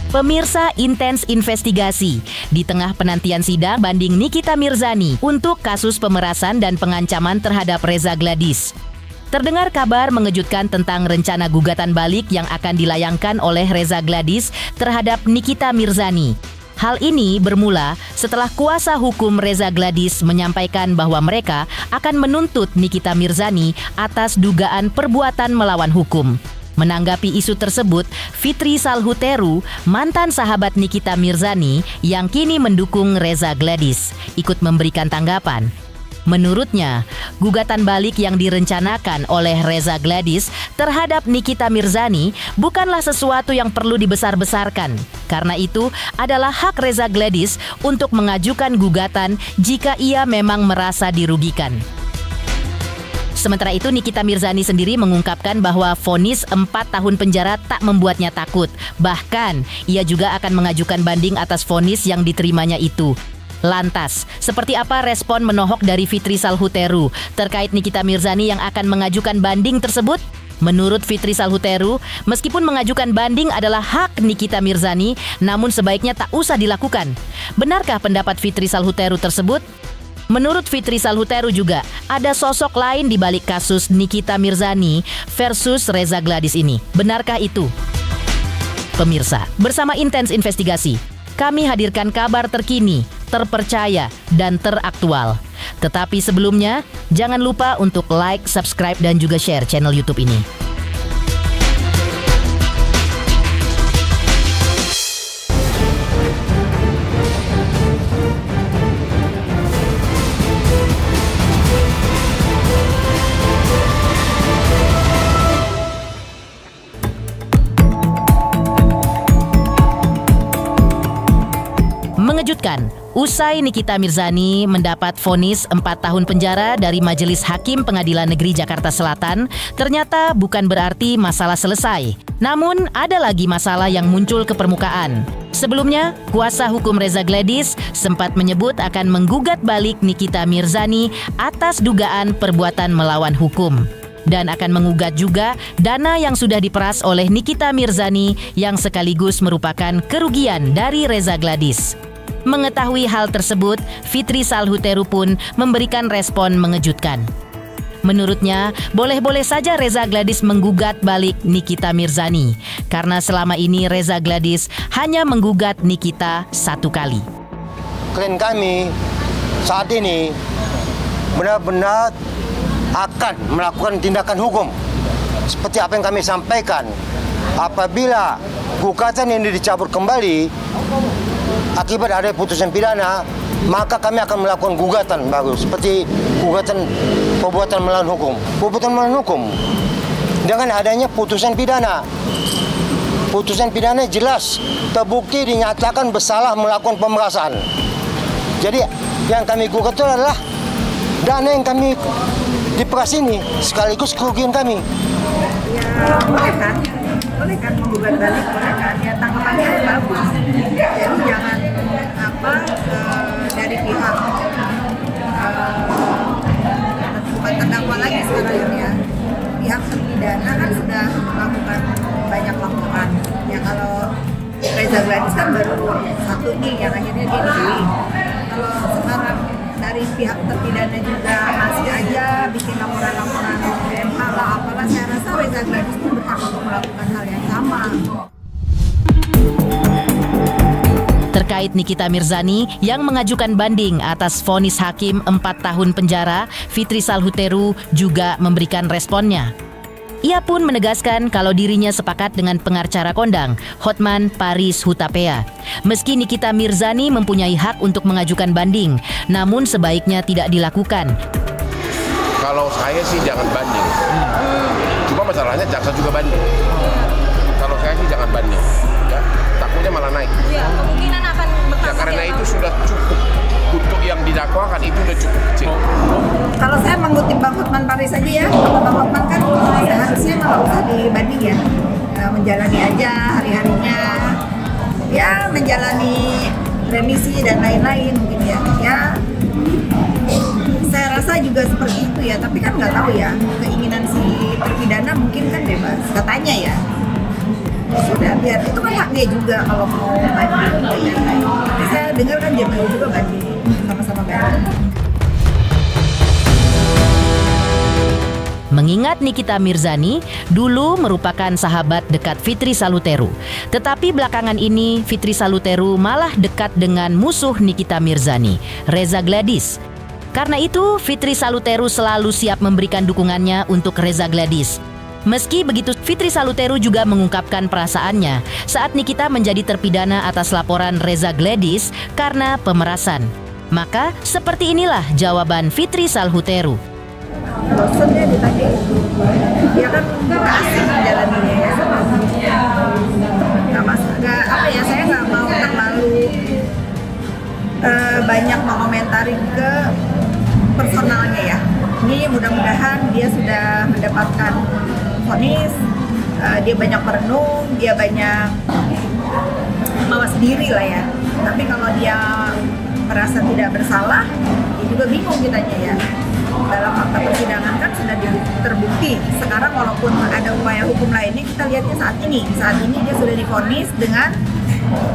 Pemirsa Intens Investigasi, di tengah penantian sidang banding Nikita Mirzani untuk kasus pemerasan dan pengancaman terhadap Reza Gladys. Terdengar kabar mengejutkan tentang rencana gugatan balik yang akan dilayangkan oleh Reza Gladys terhadap Nikita Mirzani. Hal ini bermula setelah kuasa hukum Reza Gladys menyampaikan bahwa mereka akan menuntut Nikita Mirzani atas dugaan perbuatan melawan hukum. Menanggapi isu tersebut, Fitri Salhuteru, mantan sahabat Nikita Mirzani yang kini mendukung Reza Gladys, ikut memberikan tanggapan. Menurutnya, gugatan balik yang direncanakan oleh Reza Gladys terhadap Nikita Mirzani bukanlah sesuatu yang perlu dibesar-besarkan. Karena itu adalah hak Reza Gladys untuk mengajukan gugatan jika ia memang merasa dirugikan. Sementara itu, Nikita Mirzani sendiri mengungkapkan bahwa vonis 4 tahun penjara tak membuatnya takut. Bahkan, ia juga akan mengajukan banding atas vonis yang diterimanya itu. Lantas, seperti apa respon menohok dari Fitri Salhuteru terkait Nikita Mirzani yang akan mengajukan banding tersebut? Menurut Fitri Salhuteru, meskipun mengajukan banding adalah hak Nikita Mirzani, namun sebaiknya tak usah dilakukan. Benarkah pendapat Fitri Salhuteru tersebut? Menurut Fitri Salhuteru juga, ada sosok lain di balik kasus Nikita Mirzani versus Reza Gladys ini. Benarkah itu? Pemirsa, bersama Intens Investigasi, kami hadirkan kabar terkini, terpercaya, dan teraktual. Tetapi sebelumnya, jangan lupa untuk like, subscribe, dan juga share channel YouTube ini. Mengejutkan, usai Nikita Mirzani mendapat vonis 4 tahun penjara dari Majelis Hakim Pengadilan Negeri Jakarta Selatan, ternyata bukan berarti masalah selesai. Namun, ada lagi masalah yang muncul ke permukaan. Sebelumnya, kuasa hukum Reza Gladys sempat menyebut akan menggugat balik Nikita Mirzani atas dugaan perbuatan melawan hukum. Dan akan mengugat juga dana yang sudah diperas oleh Nikita Mirzani yang sekaligus merupakan kerugian dari Reza Gladys. Mengetahui hal tersebut, Fitri Salhuteru pun memberikan respon mengejutkan. Menurutnya, boleh-boleh saja Reza Gladys menggugat balik Nikita Mirzani, karena selama ini Reza Gladys hanya menggugat Nikita 1 kali. Klien kami saat ini benar-benar akan melakukan tindakan hukum. Seperti apa yang kami sampaikan, apabila gugatan ini dicabut kembali akibat ada putusan pidana, maka kami akan melakukan gugatan baru seperti gugatan perbuatan melawan hukum. Perbuatan melawan hukum dengan adanya putusan pidana. Putusan pidana jelas terbukti dinyatakan bersalah melakukan pemerasan. Jadi yang kami gugat itu adalah dana yang kami diperas ini sekaligus kerugian kami. Ya, boleh kan menggugat balik, boleh kan, ya tanggapannya bagus. Jadi jangan dari pihak bukan terdakwa lagi sekarang ya, pihak terpidana kan sudah melakukan banyak laporan. Ya kalau Reza Gladys kan baru 1 nih yang akhirnya dia dipilih. Kalau sekarang dari pihak terpidana juga masih aja bikin laporan-laporan DMH lah apalah, saya rasa Reza Gladys pun berhak untuk melakukan hal yang sama. Terkait Nikita Mirzani yang mengajukan banding atas vonis hakim 4 tahun penjara, Fitri Salhuteru juga memberikan responnya. Ia pun menegaskan kalau dirinya sepakat dengan pengacara kondang, Hotman Paris Hutapea. Meski Nikita Mirzani mempunyai hak untuk mengajukan banding, namun sebaiknya tidak dilakukan. Kalau saya sih jangan banding. Cuma masalahnya jaksa juga banding. Kalau saya sih jangan banding. Ya, takutnya malah naik. Ya, kemungkinan akan bertambah. Ya, karena itu sudah cukup. Untuk yang didakwakan itu udah cukup kecil. Kalau saya mengutip Bang Hotman Paris saja ya, Bang Hotman kan seharusnya nggak usah dibanding ya, menjalani aja hari-harinya, ya menjalani remisi dan lain-lain mungkin ya. Ya, saya rasa juga seperti itu ya, tapi kan nggak tahu ya, keinginan si terpidana mungkin kan bebas, katanya ya. Sudah, biar itu kan haknya dia juga kalau mau banding. Tapi saya dengar kan JPU juga banding, sama-sama banding. Mengingat Nikita Mirzani dulu merupakan sahabat dekat Fitri Saluteru. Tetapi belakangan ini Fitri Saluteru malah dekat dengan musuh Nikita Mirzani, Reza Gladys. Karena itu Fitri Saluteru selalu siap memberikan dukungannya untuk Reza Gladys. Meski begitu, Fitri Saluteru juga mengungkapkan perasaannya saat Nikita menjadi terpidana atas laporan Reza Gladys karena pemerasan. Maka seperti inilah jawaban Fitri Saluteru. Bosannya ditanya itu, dia kan nggak asik menjalaninya ya, saya nggak mau terlalu banyak mengomentari ke personalnya ya. Ini mudah-mudahan dia sudah mendapatkan vonis, dia banyak merenung, dia banyak mawas diri lah ya. Tapi kalau dia merasa tidak bersalah, dia juga bingung kitanya ya. Dalam fakta persidangan kan sudah terbukti. Sekarang walaupun ada upaya hukum lainnya, kita lihatnya saat ini dia sudah divonis dengan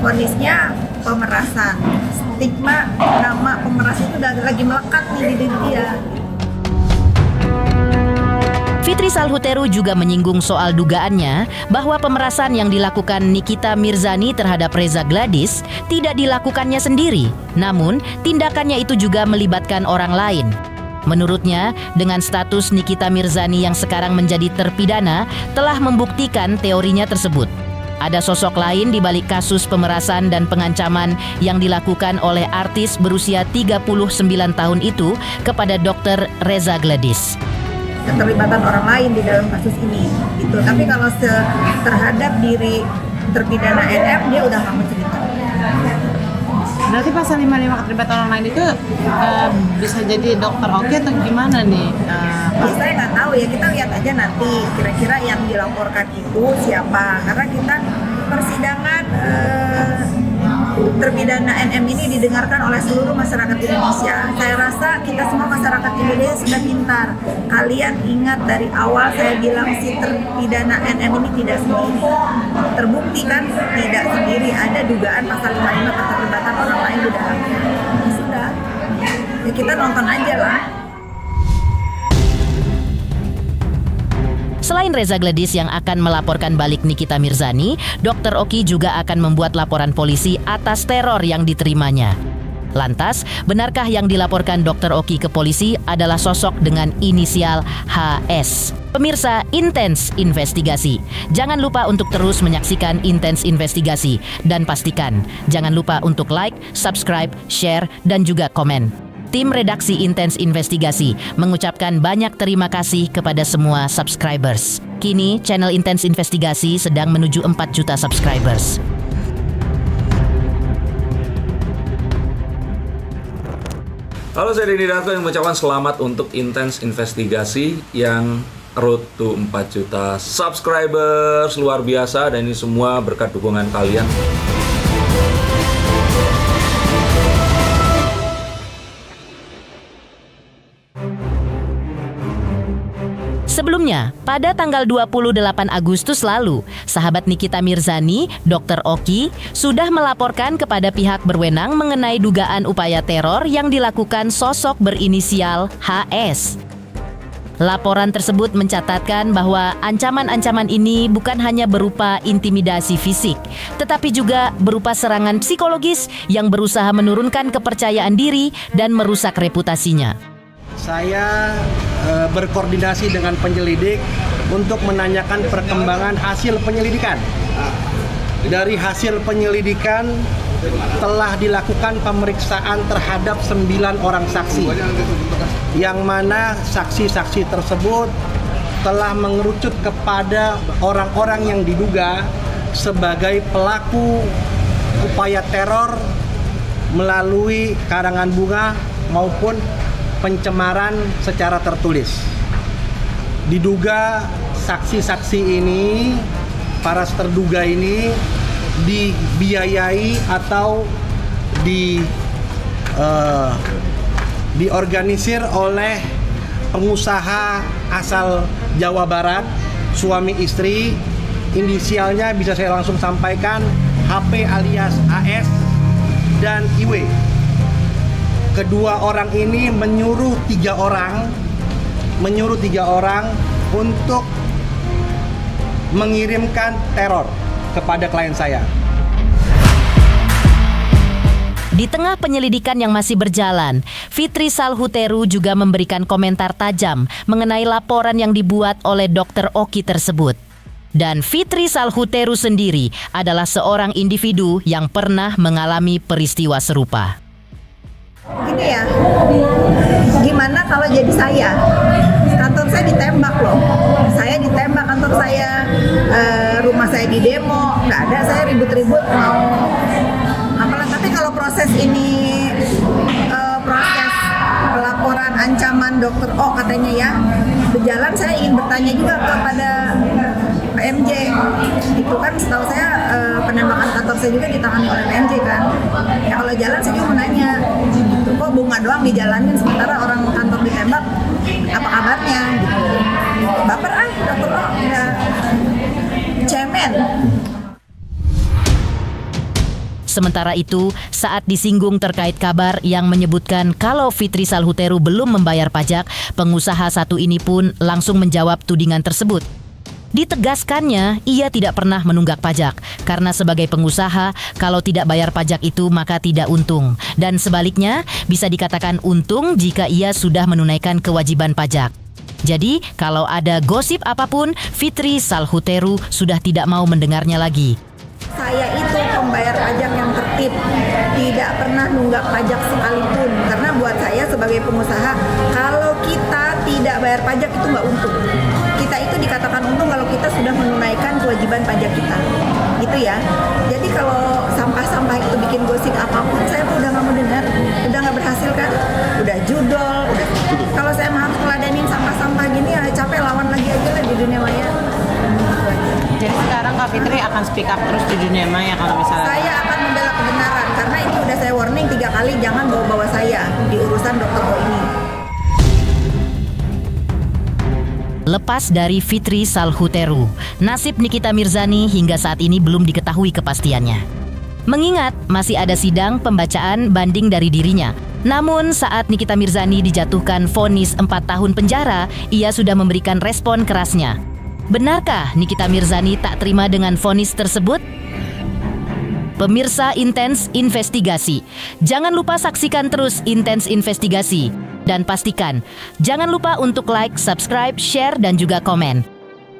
vonisnya pemerasan. Stigma nama pemeras itu udah lagi melekat nih di diri dia. Fitri Saluteru juga menyinggung soal dugaannya bahwa pemerasan yang dilakukan Nikita Mirzani terhadap Reza Gladys tidak dilakukannya sendiri, namun tindakannya itu juga melibatkan orang lain. Menurutnya, dengan status Nikita Mirzani yang sekarang menjadi terpidana telah membuktikan teorinya tersebut. Ada sosok lain di balik kasus pemerasan dan pengancaman yang dilakukan oleh artis berusia 39 tahun itu kepada Dr. Reza Gladys. Keterlibatan orang lain di dalam kasus ini, gitu. Tapi kalau terhadap diri terpidana NM, dia udah nggak mau cerita. Berarti pasal 55 keterlibatan orang lain itu bisa jadi Dokter Oki atau gimana nih? Saya nggak tahu ya, kita lihat aja nanti kira-kira yang dilaporkan itu siapa. Karena kita persidangan terpidana NM ini didengarkan oleh seluruh masyarakat Indonesia. Saya rasa kita semua masyarakat Indonesia sudah pintar. Kalian ingat dari awal saya bilang si terpidana NM ini tidak sendiri. Terbukti kan tidak sendiri, ada dugaan pasal 55 keterlibatan orang lain di dalamnya. Ya sudah, ya kita nonton aja lah. Selain Reza Gladys yang akan melaporkan balik Nikita Mirzani, Dr. Oki juga akan membuat laporan polisi atas teror yang diterimanya. Lantas, benarkah yang dilaporkan Dr. Oki ke polisi adalah sosok dengan inisial HS? Pemirsa Intens Investigasi, jangan lupa untuk terus menyaksikan Intens Investigasi dan pastikan jangan lupa untuk like, subscribe, share, dan juga komen. Tim redaksi Intens Investigasi mengucapkan banyak terima kasih kepada semua subscribers. Kini, channel Intens Investigasi sedang menuju 4 juta subscribers. Halo, saya Denny Darto yang mengucapkan selamat untuk Intens Investigasi yang road to 4 juta subscribers. Luar biasa, dan ini semua berkat dukungan kalian. Sebelumnya, pada tanggal 28 Agustus lalu, sahabat Nikita Mirzani, Dr. Oki, sudah melaporkan kepada pihak berwenang mengenai dugaan upaya teror yang dilakukan sosok berinisial HS. Laporan tersebut mencatatkan bahwa ancaman-ancaman ini bukan hanya berupa intimidasi fisik, tetapi juga berupa serangan psikologis yang berusaha menurunkan kepercayaan diri dan merusak reputasinya. Saya berkoordinasi dengan penyelidik untuk menanyakan perkembangan hasil penyelidikan. Dari hasil penyelidikan telah dilakukan pemeriksaan terhadap 9 orang saksi, yang mana saksi-saksi tersebut telah mengerucut kepada orang-orang yang diduga sebagai pelaku upaya teror melalui karangan bunga maupun pencemaran secara tertulis. Diduga saksi-saksi ini, para terduga ini dibiayai atau diorganisir oleh pengusaha asal Jawa Barat, suami istri, inisialnya bisa saya langsung sampaikan HP alias AS, dan IW. Kedua orang ini menyuruh tiga orang untuk mengirimkan teror kepada klien saya. Di tengah penyelidikan yang masih berjalan, Fitri Salhuteru juga memberikan komentar tajam mengenai laporan yang dibuat oleh Dr. Oki tersebut. Dan Fitri Salhuteru sendiri adalah seorang individu yang pernah mengalami peristiwa serupa. Gini ya, gimana kalau jadi saya? Kantor saya ditembak loh. Saya ditembak kantor saya, rumah saya di demo, nggak ada saya ribut-ribut mau apalah. Tapi kalau proses ini, proses pelaporan ancaman Dr. O katanya ya, berjalan, saya ingin bertanya juga kepada PMJ. Itu kan setahu saya penembakan kantor saya juga ditangani oleh PMJ kan. Ya kalau jalan saya juga mau nanya, gitu, kok bunga doang dijalanin sementara orang kantor ditembak, apa kabarnya gitu. Baper Dr. O ya cemen. Sementara itu, saat disinggung terkait kabar yang menyebutkan kalau Fitri Salhuteru belum membayar pajak, pengusaha satu ini pun langsung menjawab tudingan tersebut. Ditegaskannya, ia tidak pernah menunggak pajak, karena sebagai pengusaha, kalau tidak bayar pajak itu maka tidak untung. Dan sebaliknya, bisa dikatakan untung jika ia sudah menunaikan kewajiban pajak. Jadi, kalau ada gosip apapun, Fitri Salhuteru sudah tidak mau mendengarnya lagi. Saya itu pembayar pajak yang tertib, tidak pernah nunggak pajak sekalipun. Karena buat saya sebagai pengusaha, kalau kita tidak bayar pajak itu nggak untung. Kita itu dikatakan untung kalau kita sudah menunaikan kewajiban pajak kita, gitu ya. Jadi kalau sampah-sampah itu bikin gosip apapun, saya udah nggak mau dengar, udah nggak berhasil kan, udah judol, udah. Kalau saya harus ngeladenin sampah-sampah gini, ya capek, lawan lagi aja lah di dunia maya. Jadi sekarang Kak Fitri akan speak up terus di dunia maya kalau misalnya... Saya akan membela kebenaran, karena ini udah saya warning 3 kali, jangan bawa-bawa saya di urusan Dr. O ini. Lepas dari Fitri Salhuteru, nasib Nikita Mirzani hingga saat ini belum diketahui kepastiannya. Mengingat masih ada sidang pembacaan banding dari dirinya. Namun saat Nikita Mirzani dijatuhkan vonis 4 tahun penjara, ia sudah memberikan respon kerasnya. Benarkah Nikita Mirzani tak terima dengan vonis tersebut? Pemirsa Intens Investigasi, jangan lupa saksikan terus Intens Investigasi. Dan pastikan, jangan lupa untuk like, subscribe, share, dan juga komen.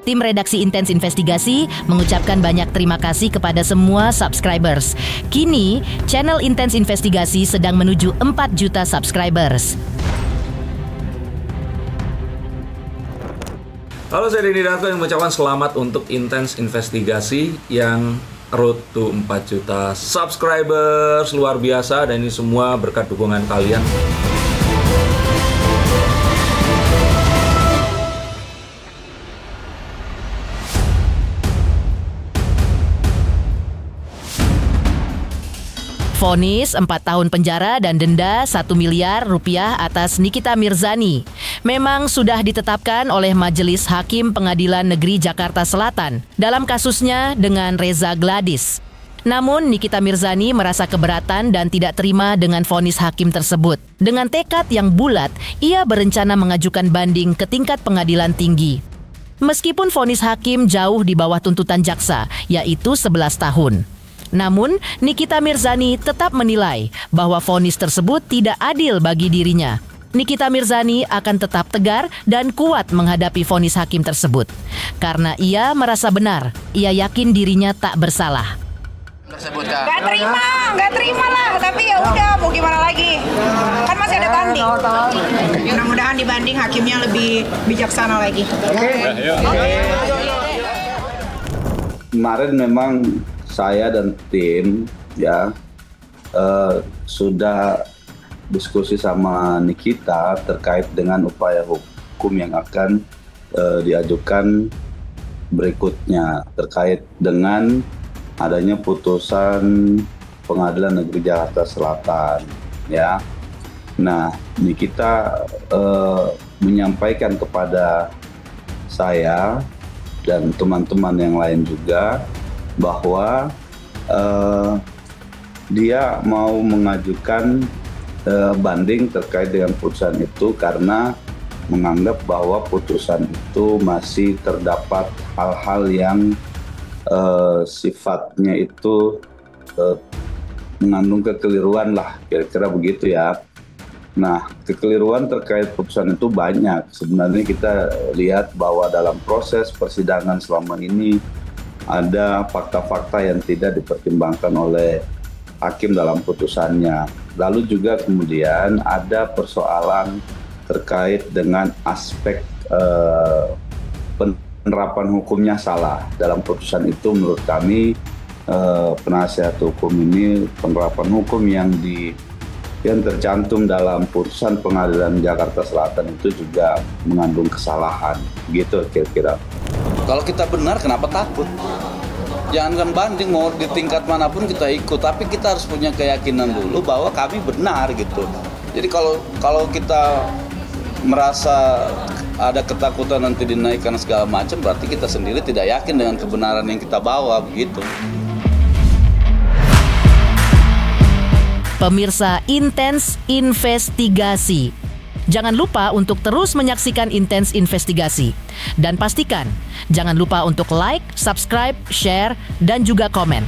Tim redaksi Intens Investigasi mengucapkan banyak terima kasih kepada semua subscribers. Kini, channel Intens Investigasi sedang menuju 4 juta subscribers. Halo, saya Denny Darto yang mengucapkan selamat untuk Intens Investigasi yang road to 4 juta subscribers. Luar biasa, dan ini semua berkat dukungan kalian. Vonis 4 tahun penjara dan denda 1 miliar rupiah atas Nikita Mirzani memang sudah ditetapkan oleh Majelis Hakim Pengadilan Negeri Jakarta Selatan dalam kasusnya dengan Reza Gladys. Namun Nikita Mirzani merasa keberatan dan tidak terima dengan vonis hakim tersebut. Dengan tekad yang bulat, ia berencana mengajukan banding ke tingkat pengadilan tinggi. Meskipun vonis hakim jauh di bawah tuntutan jaksa, yaitu 11 tahun. Namun, Nikita Mirzani tetap menilai bahwa vonis tersebut tidak adil bagi dirinya. Nikita Mirzani akan tetap tegar dan kuat menghadapi vonis hakim tersebut. Karena ia merasa benar, ia yakin dirinya tak bersalah. Gak terima lah, tapi ya udah, mau gimana lagi? Kan masih ada banding. Mudah-mudahan dibanding hakimnya lebih bijaksana lagi. Kemarin memang saya dan tim ya sudah diskusi sama Nikita terkait dengan upaya hukum yang akan diajukan berikutnya terkait dengan adanya putusan Pengadilan Negeri Jakarta Selatan ya. Nah, Nikita menyampaikan kepada saya dan teman-teman yang lain juga bahwa dia mau mengajukan banding terkait dengan putusan itu karena menganggap bahwa putusan itu masih terdapat hal-hal yang sifatnya itu mengandung kekeliruan lah, kira-kira begitu ya. Nah, kekeliruan terkait putusan itu banyak. Sebenarnya kita lihat bahwa dalam proses persidangan selama ini ada fakta-fakta yang tidak dipertimbangkan oleh hakim dalam putusannya. Lalu juga kemudian ada persoalan terkait dengan aspek penerapan hukumnya salah. Dalam putusan itu menurut kami penasihat hukum ini penerapan hukum yang tercantum dalam putusan Pengadilan Jakarta Selatan itu juga mengandung kesalahan, gitu kira-kira. Kalau kita benar, kenapa takut? Jangankan banding, mau di tingkat manapun kita ikut, tapi kita harus punya keyakinan dulu bahwa kami benar gitu. Jadi kalau kita merasa ada ketakutan nanti dinaikkan segala macam, berarti kita sendiri tidak yakin dengan kebenaran yang kita bawa begitu. Pemirsa Intens Investigasi, jangan lupa untuk terus menyaksikan Intens Investigasi. Dan pastikan, jangan lupa untuk like, subscribe, share, dan juga komen.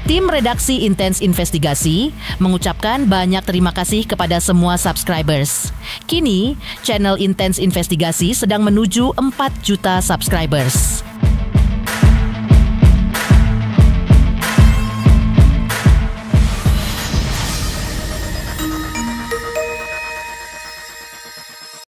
Tim redaksi Intens Investigasi mengucapkan banyak terima kasih kepada semua subscribers. Kini, channel Intens Investigasi sedang menuju 4 juta subscribers.